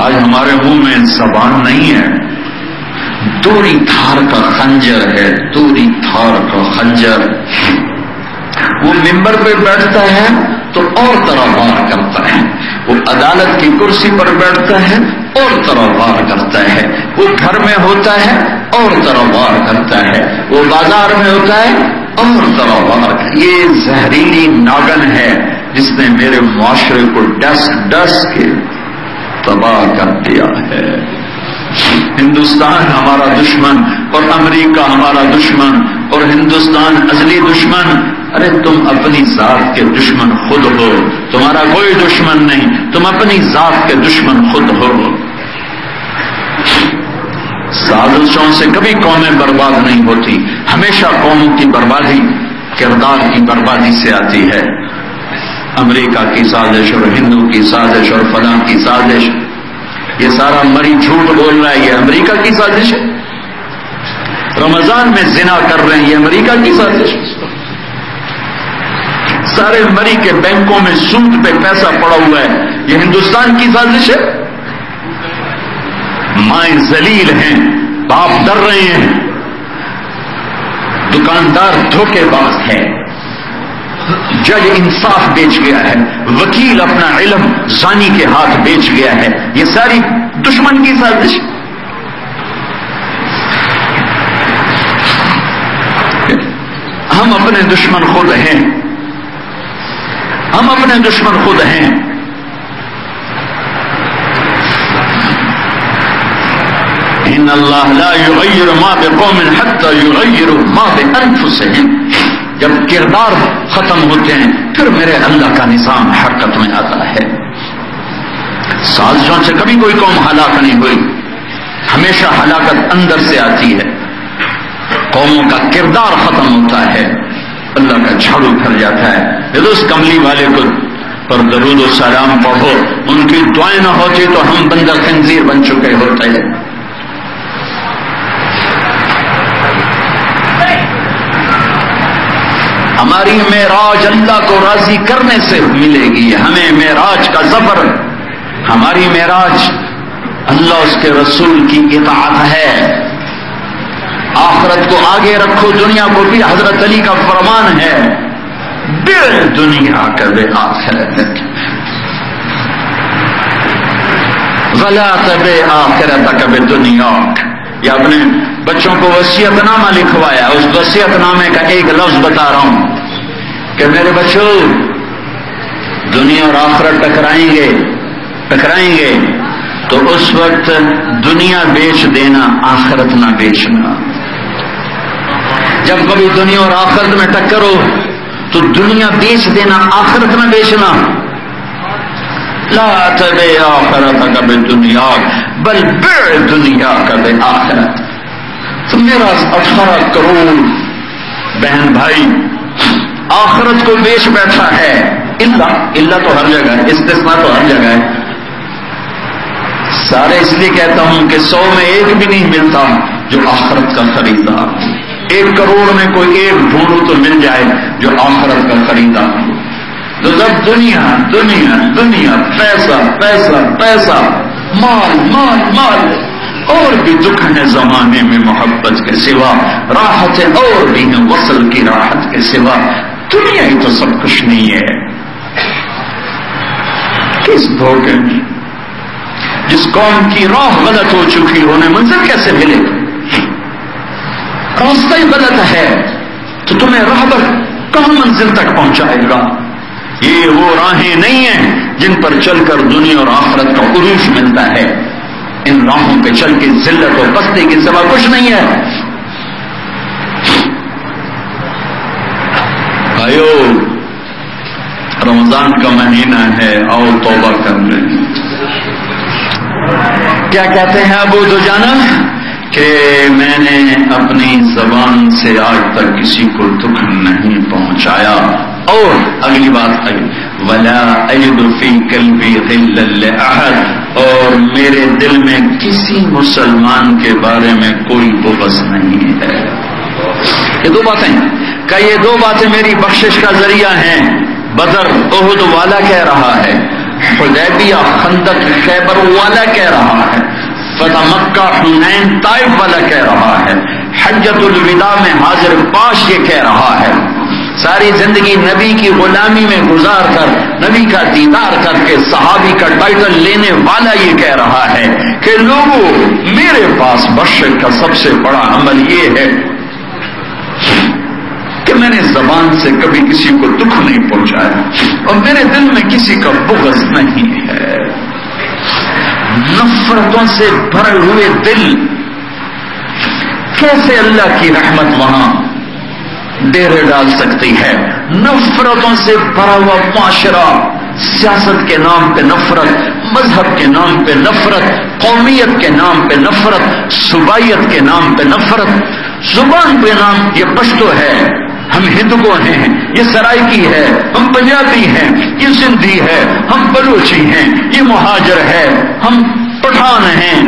آج ہمارے منہ میں زبان نہیں ہے، دوری دھار کا خنجر ہے، دوری دھار کا خنجر۔ وہ ممبر پہ بیٹھتا ہے تو اور طرح وار کرتا ہے، وہ عدالت کی کرسی پر بیٹھتا ہے اور طرح وار کرتا ہے، وہ گھر میں ہوتا ہے اور طرح وار کرتا ہے، وہ بازار میں ہوتا ہے اور طرح وار کرتا ہے۔ یہ زہریلی ناگن ہے جس نے میرے معاشرے کو ڈس ڈس کے تباہ کر دیا ہے۔ ہندوستان ہمارا دشمن اور امریکہ ہمارا دشمن اور ہندوستان ازلی دشمن۔ ارے تم اپنی ذات کے دشمن خود ہو، تمہارا کوئی دشمن نہیں، تم اپنی ذات کے دشمن خود ہو۔ سازشوں سے کبھی قومیں برباد نہیں ہوتی، ہمیشہ قوموں کی بربادی کردار کی بربادی سے آتی ہے۔ امریکہ کی سازش اور ہندو کی سازش اور فلاں کی سازش، یہ سارا مری جھوٹ بول رہا ہے، یہ امریکہ کی سازش ہے۔ رمضان میں زنا کر رہے ہیں، یہ امریکہ کی سازش ہے۔ سارے مری کے بینکوں میں سود پہ پیسہ پڑا ہوا ہے، یہ ہندوستان کی سازش ہے۔ مائیں ذلیل ہیں، باپ ڈر رہے ہیں، دکاندار دھوکے باز ہے، جج انصاف بیچ گیا ہے، وکیل اپنا علم زانی کے ہاتھ بیچ گیا ہے، یہ ساری دشمن کی سازش۔ ہم اپنے دشمن خود ہیں، ہم اپنے دشمن خود ہیں۔ ان اللہ لا یغیر ما بقوم حتی یغیروا ما بانفسہم۔ جب کردار ختم ہوتے ہیں پھر میرے اللہ کا نظام حرکت میں آتا ہے۔ سازشوں سے کبھی کوئی قوم ہلاک نہیں ہوئی، ہمیشہ ہلاکت اندر سے آتی ہے، قوموں کا کردار ختم ہوتا ہے، اللہ کا جھاڑو پھر جاتا ہے۔ یہ تو اس کملی والے کو پر درود و سلام پڑھو، ان کی دعائیں نہ ہوتی تو ہم بندر خنزیر بن چکے ہوتے ہیں۔ ہماری معراج اللہ کو راضی کرنے سے ملے گی، ہمیں معراج کا ظفر، ہماری معراج اللہ اس کے رسول کی اطاعت ہے۔ آخرت کو آگے رکھو، دنیا کو بھی، حضرت علی کا فرمان ہے، بے دنیا کا بے آخرت، ولا بے آخرت کا بے دنیا۔ یا اپنے بچوں کو وصیت نامہ لکھوایا، اس وصیت نامے کا ایک لفظ بتا رہا ہوں کہ میرے بچوں دنیا اور آخرت ٹکرائیں گے تو اس وقت دنیا بیچ دینا، آخرت نہ بیچنا۔ جب کبھی دنیا اور آخرت میں ٹکر ہو تو دنیا بیچ دینا، آخرت نہ بیچنا۔ لا تبع آخرتک بالدنیا بل بع دنیا کا بالآخرت۔ تو میرا 18 کروڑ بہن بھائی آخرت کو بیچ بیٹھا ہے، اللہ تو ہر جگہ ہے، استثناء تو ہر جگہ ہے۔ سارے اس لیے کہتا ہوں کہ 100 میں ایک بھی نہیں ملتا جو آخرت کا خریدار، 1 کروڑ میں کوئی ایک ڈھونڈو تو مل جائے جو آخرت کا خریدار ہو۔ تو جب دنیا دنیا دنیا، پیسہ پیسہ پیسہ، مال مال مال، اور بھی دکھ ہے زمانے میں محبت کے سوا، راحتیں اور بھی ہیں وصل کی راحت کے سوا، دنیا ہی تو سب کچھ نہیں ہے۔ کس دھوکے میں جس قوم کی راہ غلط ہو چکی انہیں منزل کیسے ملے؟ راستہ ہی غلط ہے تو تمہیں راہبر کہاں منزل تک پہنچائے گا؟ یہ وہ راہیں نہیں ہیں جن پر چل کر دنیا اور آخرت کا عروج ملتا ہے، ان راہوں پہ چل کے ذلت اور پستی کے سوا کچھ نہیں ہے۔ بھائیو رمضان کا مہینہ ہے، آؤ توبہ کر لیں۔ کیا کہتے ہیں ابو دجانہ کہ میں نے اپنی زبان سے آج تک کسی کو دکھ نہیں پہنچایا، اور اگلی بات ہے ولا اجد فی قلبی غلا لأحد، اور میرے دل میں کسی مسلمان کے بارے میں کوئی بغض نہیں ہے۔ یہ 2 باتیں کہ یہ 2 باتیں میری بخشش کا ذریعہ ہیں۔ بدر احد والا کہہ رہا ہے، حدیبیہ، خندق، خیبر والا کہہ رہا ہے، فتح مکہ، حنین، طائف والا کہہ رہا ہے، حجۃ الوداع میں حاضر باش یہ کہہ رہا ہے، ساری زندگی نبی کی غلامی میں گزار کر نبی کا دیدار کر کے صحابی کا ٹائٹل لینے والا یہ کہہ رہا ہے کہ لوگوں میرے پاس بشر کا سب سے بڑا عمل یہ ہے کہ میں نے زبان سے کبھی کسی کو دکھ نہیں پہنچایا اور میرے دل میں کسی کا بغض نہیں ہے۔ نفرتوں سے بھرے ہوئے دل، کیسے اللہ کی رحمت وہاں ڈیرے ڈال سکتی ہے؟ نفرتوں سے بھرا ہوا معاشرہ، سیاست کے نام پہ نفرت، مذہب کے نام پہ نفرت، قومیت کے نام پہ نفرت، صوبائیت کے نام پہ نفرت، زبان پہ نام یہ پشتو ہے، ہم ہندو ہیں، یہ سرائکی ہے، ہم پنجابی ہیں، یہ سندھی ہے، ہم بلوچی ہیں، یہ مہاجر ہے، ہم پٹھان ہیں۔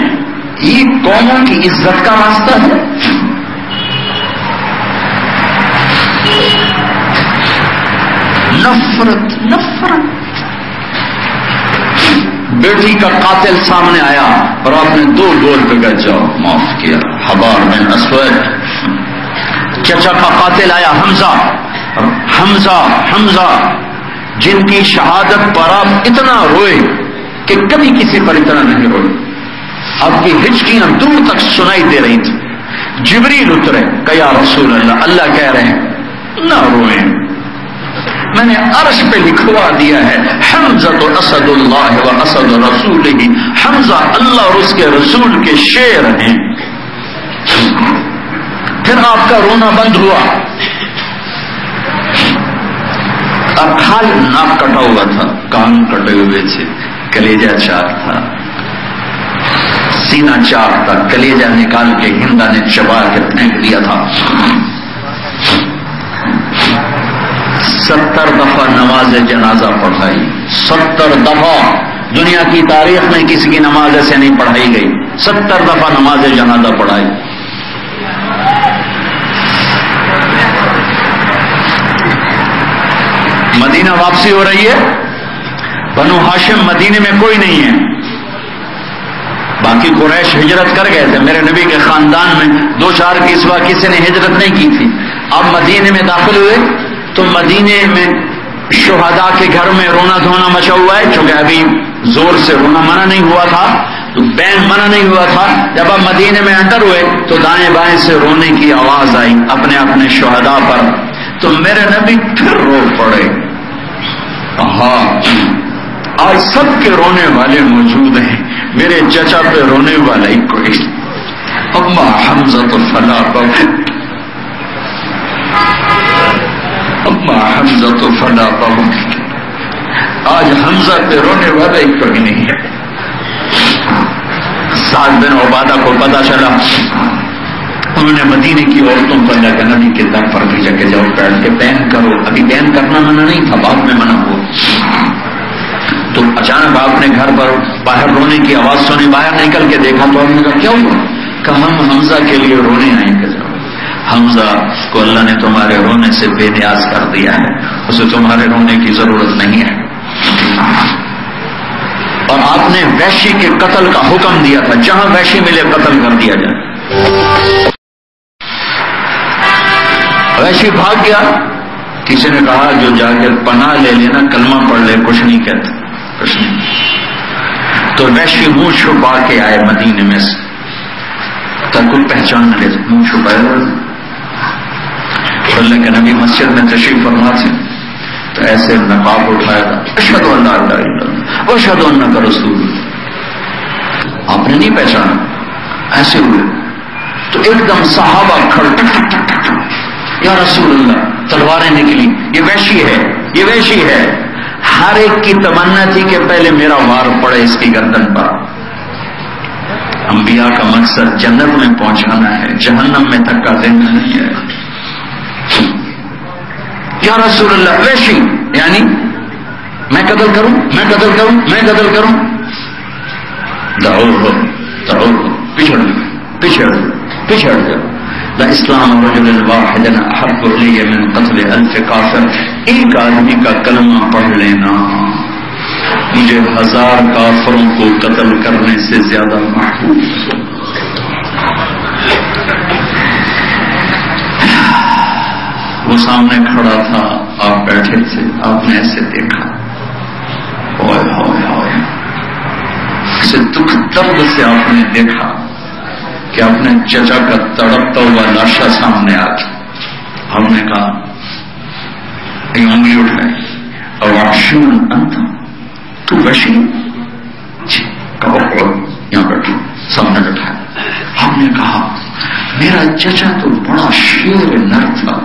یہ قوموں کی عزت کا راستہ ہے؟ نفرت نفرت۔ بیٹی کا قاتل سامنے آیا اور آپ نے 2 گول پہ گئے، جاؤ معاف کیا، حبار بن اسود۔ چچا کا قاتل آیا، حمزہ جن کی شہادت پر آپ اتنا روئے کہ کبھی کسی پر اتنا نہیں روئے، آپ کی ہچکیاں دور تک سنائی دے رہی تھی۔ جبریل اترے کہ یا رسول اللہ، اللہ کہہ رہے ہیں نہ روئیں، میں نے عرش پہ لکھوا دیا ہے حمزہ تو اسد اللہ و اسد رسولہ، حمزہ اللہ اور اس کے رسول کے شیر ہیں۔ پھر آپ کا رونا بند ہوا، اب کھال ناک کٹا ہوا تھا، کان کٹے ہوئے تھے، کلیجہ چاک تھا، سینہ چاک تھا، کلیجہ نکال کے ہندا نے چبا کے پھینک دیا تھا۔ 70 دفعہ نماز جنازہ پڑھائی، 70 دفعہ، دنیا کی تاریخ میں کسی کی نماز ایسے نہیں پڑھائی گئی، 70 دفعہ نماز جنازہ پڑھائی۔ مدینہ واپسی ہو رہی ہے، بنو ہاشم مدینے میں کوئی نہیں ہے، باقی قریش ہجرت کر گئے تھے، میرے نبی کے خاندان میں 2-4 کے سوا کسی نے ہجرت نہیں کی تھی۔ اب مدینے میں داخل ہوئے تو مدینے میں شہداء کے گھر میں رونا دھونا مچا ہوا ہے، چونکہ ابھی زور سے رونا منع نہیں ہوا تھا، تو بین منع نہیں ہوا تھا۔ جب آپ مدینے میں انٹر ہوئے تو دائیں بائیں سے رونے کی آواز آئی اپنے اپنے شہداء پر، تو میرے نبی پھر رو پڑے۔ ہاں آج سب کے رونے والے موجود ہیں، میرے چچا پہ رونے والا ہی کوئی، اما حمزہ تو فلا بہت، اما حمزہ تو فلا بہت، آج حمزہ پہ رونے والا ہی کوئی نہیں ہے۔ سعد بن عبادہ کو پتا چلا، انہوں نے مدینے کی عورتوں کو اللہ کے نبی کے در پر بھیجا کہ جاؤ بیٹھ کے بیان کرو، ابھی بیان کرنا منع نہیں تھا، بعد میں منع ہوا۔ تو اچانک آپ نے گھر پر باہر رونے کی آواز سنی، باہر نکل کے دیکھا تو آپ نے کہا کیا ہوا؟ کہ ہم حمزہ کے لیے رونے آئیں گے۔ حمزہ کو اللہ نے تمہارے رونے سے بے نیاز کر دیا ہے، اسے تمہارے رونے کی ضرورت نہیں ہے۔ اور آپ نے وحشی کے قتل کا حکم دیا تھا، جہاں وحشی ملے قتل کر دیا جائے۔ وحشی بھاگ گیا، کسی نے کہا جو جا کے پناہ لے لینا، کلمہ پڑھ لے، کچھ نہیں کہتے، کچھ نہیں۔ تو وحشی منہ چھپا کے آئے مدینے میں سے، تب کوئی پہچان نہ لے، منہ چھپایا۔ اللہ کے نبی مسجد میں تشریف فرما تھے تو ایسے نقاب اٹھایا تھا، اشہد ان لا الہ الا اللہ واشہد انک رسول اللہ، آپ نے نہیں پہچانا، ایسے ہوئے تو ایک دم صحابہ کھڑ ٹک ٹک ٹک ٹک، یا رسول اللہ، تلواریں نکلی، یہ وحشی ہے، یہ وحشی ہے۔ ہر ایک کی تمنا تھی کہ پہلے میرا وار پڑے اس کی گردن پر۔ انبیاء کا مقصد جنت میں پہنچانا ہے، جہنم میں دھکا دینا نہیں ہے۔ یا رسول اللہ، وحشی یعنی میں قتل کروں، میں قتل کروں، میں قتل کروں، دعوہ پچھڑ پچھڑ پچھڑ جاؤ۔ اسلام رجل واحد احب الی من قتل الف کافر، ایک آدمی کا کلمہ پڑھ لینا مجھے 1000 کافروں کو قتل کرنے سے زیادہ محبوب. وہ سامنے کھڑا تھا، آپ بیٹھے تھے، آپ نے ایسے دیکھا، ہوئے ہوئے ہوئے، اسے دکھ درد سے آپ نے دیکھا کہ اپنے چچا کا تڑپتا ہوا لاشا سامنے آ گیا. ہم نے کہا ایک انگلی اٹھائی، اور وحشیٌ انت، تو وحشی؟ کہو یہاں بیٹھو، سامنے بیٹھا. ہم نے کہا میرا چچا تو بڑا شیر نر تھا،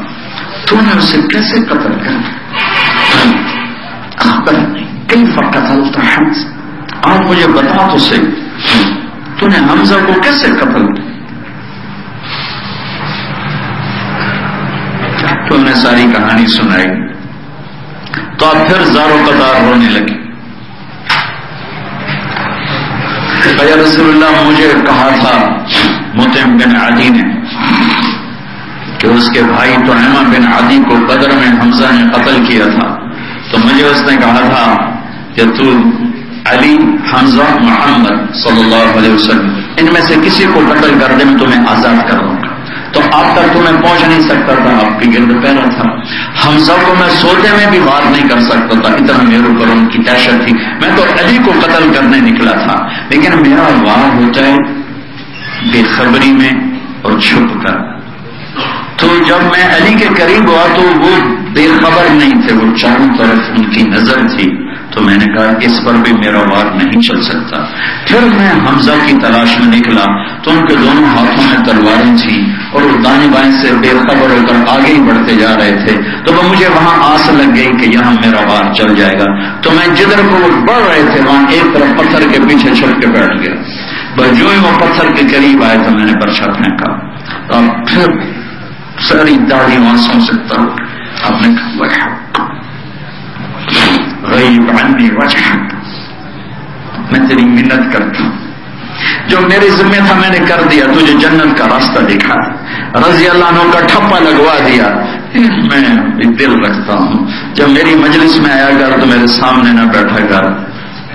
تو نے اسے کیسے قتل کر؟ اخبرنی کیف قتلت حمزہ، آج مجھے بتا تو صحیح، تو نے حمزہ کو کیسے قتل کیا؟ تو انہیں ساری کہانی سنائی. تو آپ پھر زار و قطار رونے لگے. یا رسول اللہ، مجھے کہا تھا مطعم بن عدی نے کہ اس کے بھائی طعیمہ بن عدی کو بدر میں حمزہ نے قتل کیا تھا، تو مجھے اس نے کہا تھا کہ تو علی، حمزہ، محمد صلی اللہ علیہ وسلم ان میں سے کسی کو قتل کر دے، میں تمہیں آزاد کر دوں گا. تو آپ تک تو میں پہنچ نہیں سکتا تھا، آپ کی گرد پیرا تھا. حمزہ کو میں سوتے میں بھی وار نہیں کر سکتا تھا، اتنا میرے اوپر ان کی دہشت تھی. میں تو علی کو قتل کرنے نکلا تھا، لیکن میرا وار ہوتا ہے بے خبری میں اور چھپ کر. تو جب میں علی کے قریب ہوا تو وہ بے خبر نہیں تھے، وہ چاروں طرف ان کی نظر تھی. تو میں نے کہا اس پر بھی میرا وار نہیں چل سکتا. پھر میں حمزہ کی تلاش میں نکلا تو ان کے دونوں ہاتھوں میں تلواریں تھیں اور وہ دائیں بائیں سے بے خبر ہو کر آگے ہی بڑھتے جا رہے تھے. تو وہ مجھے وہاں آس لگ گئی کہ یہاں میرا وار چل جائے گا. تو میں جدھر کو وہ بڑھ رہے تھے وہاں ایک طرف پتھر کے پیچھے چھپ کے بیٹھ گیا. بس جو ہی وہ پتھر کے قریب آئے تو میں نے پرچھا پھینکا. اور پھر ساری داڑھی آنسوں سے تر آپ نے کہا غیب عنی وجہک، میں تیری منت کرتا ہوں، جو میرے ذمہ تھا میں نے کر دیا، تجھے جنت کا راستہ دکھا دیا، رضی اللہ عنہ کا ٹھپا لگوا دیا. میں دل رکھتا ہوں جب میری مجلس میں آیا کر تو میرے سامنے نہ بیٹھا کر،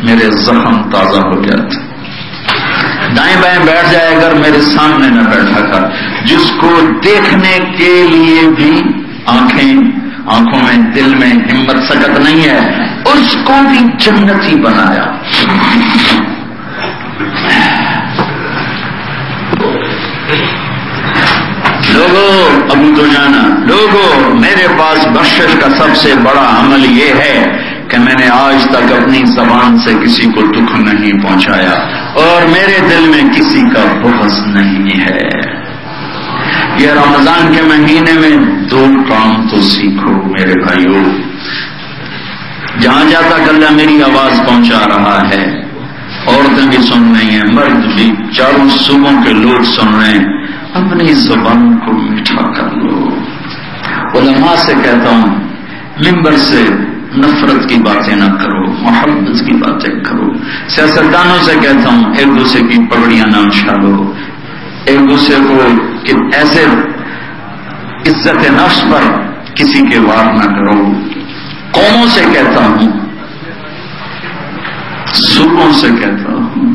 میرے زخم تازہ ہو جاتے. دائیں بائیں بیٹھ جائے کر، میرے سامنے نہ بیٹھا کر. جس کو دیکھنے کے لیے بھی آنکھوں میں دل میں ہمت سکت نہیں ہے، اس کو بھی جنتی بنایا. لوگوں، ابو دجانہ، لوگوں، میرے پاس بخشش کا سب سے بڑا عمل یہ ہے کہ میں نے آج تک اپنی زبان سے کسی کو دکھ نہیں پہنچایا اور میرے دل میں کسی کا بغض نہیں ہے. یہ رمضان کے مہینے میں 2 کام تو سیکھو میرے بھائیوں. جہاں جاتا اللہ میری آواز پہنچا رہا ہے، عورتیں بھی سن رہی ہیں، مرد بھی، چاروں صوبوں کے لوگ سن رہے ہیں. اپنی زبان کو میٹھا کر لو. علماء سے کہتا ہوں ممبر سے نفرت کی باتیں نہ کرو، محبت کی باتیں کرو. سیاستدانوں سے کہتا ہوں ایک دوسرے کی پگڑیاں نہ اچھالو، ایک دوسرے کو کہ ایسے عزت نفس پر کسی کے وار نہ کرو. قوموں سے کہتا ہوں، صوبوں سے کہتا ہوں،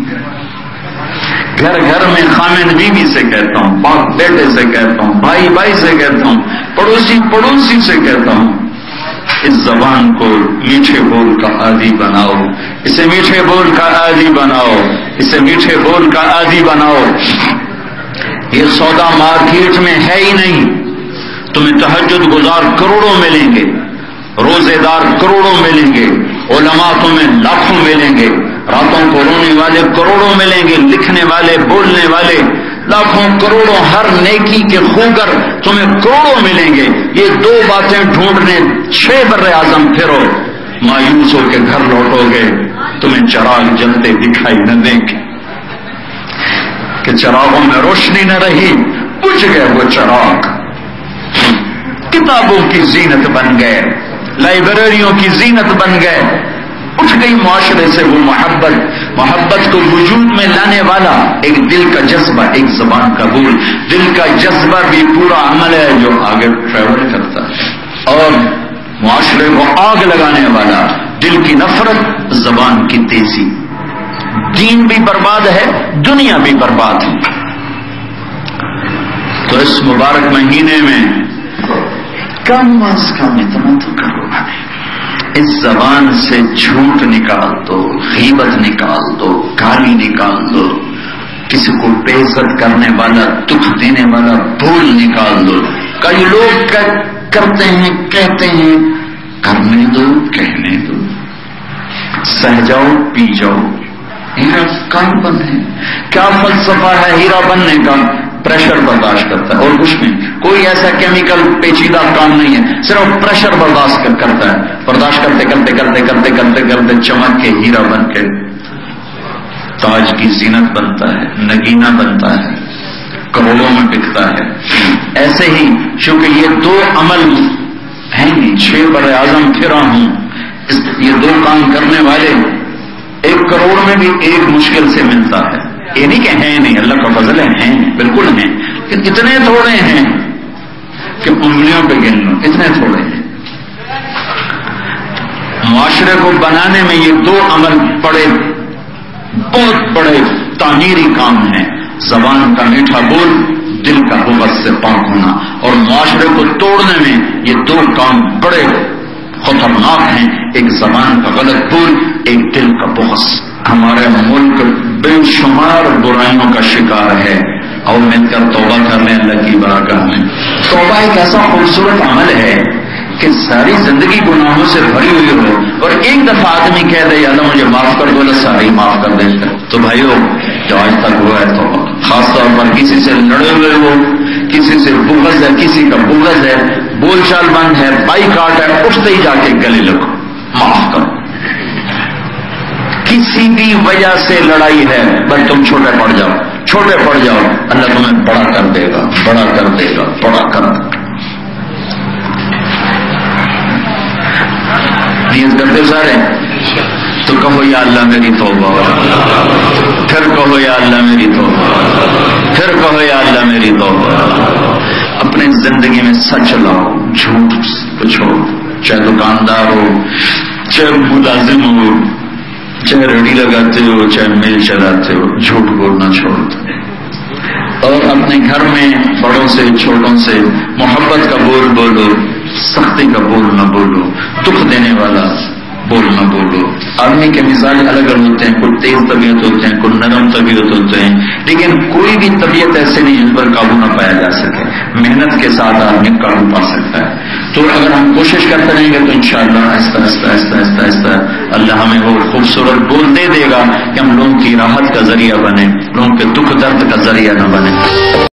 گھر گھر میں خامن بیوی سے کہتا ہوں، باپ بیٹے سے کہتا ہوں، بھائی بھائی سے کہتا ہوں، پڑوسی پڑوسی سے کہتا ہوں، اس زبان کو میٹھے بول کا عادی بناؤ، اسے میٹھے بول کا عادی بناؤ، اسے میٹھے بول کا عادی بناؤ. یہ سودا مارکیٹ میں ہے ہی نہیں. تمہیں تہجد گزار کروڑوں ملیں گے، روزے دار کروڑوں ملیں گے، علماء تمہیں لاکھوں ملیں گے، راتوں کو رونے والے کروڑوں ملیں گے، لکھنے والے بولنے والے لاکھوں کروڑوں، ہر نیکی کے خوگر تمہیں کروڑوں ملیں گے. یہ 2 باتیں ڈھونڈنے 6 بر اعظم پھرو، مایوس ہو کے گھر لوٹو گے، تمہیں چراغ جلتے دکھائی نہ دیں گے کہ چراغوں میں روشنی نہ رہی، بجھ گئے وہ چراغ. کتابوں کی زینت بن گئے، لائبریریوں کی زینت بن گئے. اٹھ گئی معاشرے سے وہ محبت کو وجود میں لانے والا ایک دل کا جذبہ، ایک زبان کا بول. دل کا جذبہ بھی پورا عمل ہے جو آگے ٹریول کرتا ہے، اور معاشرے کو آگ لگانے والا دل کی نفرت، زبان کی تیزی، دین بھی برباد ہے، دنیا بھی برباد ہے۔ تو اس مبارک مہینے میں کم از کم اتنا تو کرو، اس زبان سے جھوٹ نکال دو، غیبت نکال دو، گالی نکال دو، کسی کو بے عزت کرنے والا، دکھ دینے والا بول نکال دو۔ کئی لوگ کرتے ہیں، کہتے ہیں، کرنے دو، کہنے دو، سہ جاؤ، پی جاؤ۔ ہیرا کام بند ہے، کیا فلسفہ ہے ہیرا بننے کا؟ پریشر برداشت کرتا ہے اور کچھ نہیں، کوئی ایسا کیمیکل پیچیدہ کام نہیں ہے، صرف پریشر برداشت کرتا ہے، برداشت کرتے کرتے کرتے کرتے کرتے کرتے چمک کے ہیرا بن کے تاج کی زینت بنتا ہے، نگینہ بنتا ہے، کروڑوں میں بکتا ہے۔ ایسے ہی چونکہ یہ دو عمل ہیں نہیں، 6 بر اعظم پھرا ہوں، یہ دو کام کرنے والے 1 کروڑ میں بھی ایک مشکل سے ملتا ہے۔ یہ نہیں کہ ہیں نہیں، اللہ کا فضل ہے، ہیں بالکل ہیں، لیکن اتنے تھوڑے ہیں کہ انگلیوں پہ گن لو، اتنے تھوڑے ہیں۔ معاشرے کو بنانے میں یہ 2 عمل بہت بڑے تعمیری کام ہیں، زبان کا میٹھا بول، دل کا بغض سے پاک ہونا، اور معاشرے کو توڑنے میں یہ 2 کام بڑے خطرناک ہیں، ایک زبان کا غلط بول، ایک دل کا بغض۔ ہمارے ملک بے شمار برائیوں کا شکار ہے، اور مل کر توبہ کر لیں اللہ کی بارگاہ میں۔ توبہ ایک ایسا خوبصورت عمل ہے کہ ساری زندگی گناہوں سے بھری ہوئی ہو، اور ایک دفعہ آدمی کہہ دے اللہ مجھے معاف کر دو، اللہ ساری معاف کر دے۔ تو بھائیو جو آج تک ہوا ہے توبہ، خاص طور پر کسی سے لڑے ہوئے ہو، کسی سے بغض ہے، کسی کا بغض ہے، بول چال بند ہے، بائی کاٹ ہے، اٹھتے ہی جا کے گلے لگو، معاف کرو۔ کسی بھی وجہ سے لڑائی ہے، بس تم چھوٹے پڑ جاؤ، چھوٹے پڑ جاؤ، اللہ تمہیں بڑا کر دے گا، بڑا کر دے گا، بڑا کر دے گا۔ نیت کرتے سارے تو کہو یا اللہ میری توبہ، پھر کہو یا اللہ میری توبہ، پھر کہو یا اللہ میری توبہ۔ اپنے زندگی میں سچ لاؤ، جھوٹ کو چھوڑو، چاہے دکاندار ہو، چاہے ملازم ہو، چاہے ریڑھی لگاتے ہو، چاہے مل چلاتے ہو، جھوٹ بولنا چھوڑ دو، اور اپنے گھر میں بڑوں سے چھوٹوں سے محبت کا بول بولو، سختی کا بول نہ بولو، دکھ دینے والا بول نہ بولو۔ آدمی کے مزاج الگ الگ ہوتے ہیں، کوئی تیز طبیعت ہوتے ہیں، کوئی نرم طبیعت ہوتے ہیں، لیکن کوئی بھی طبیعت ایسے نہیں جس پر قابو نہ پایا جا سکے۔ محنت کے ساتھ آدمی قابو پا سکتا ہے۔ تو اگر ہم کوشش کرتے رہیں گے تو انشاءاللہ آہستہ آہستہ آہستہ آہستہ آہستہ اللہ ہمیں وہ خوبصورت بول دے گا کہ ہم لوگوں کی راحت کا ذریعہ بنے، لوگوں کے دکھ درد کا ذریعہ نہ بنے۔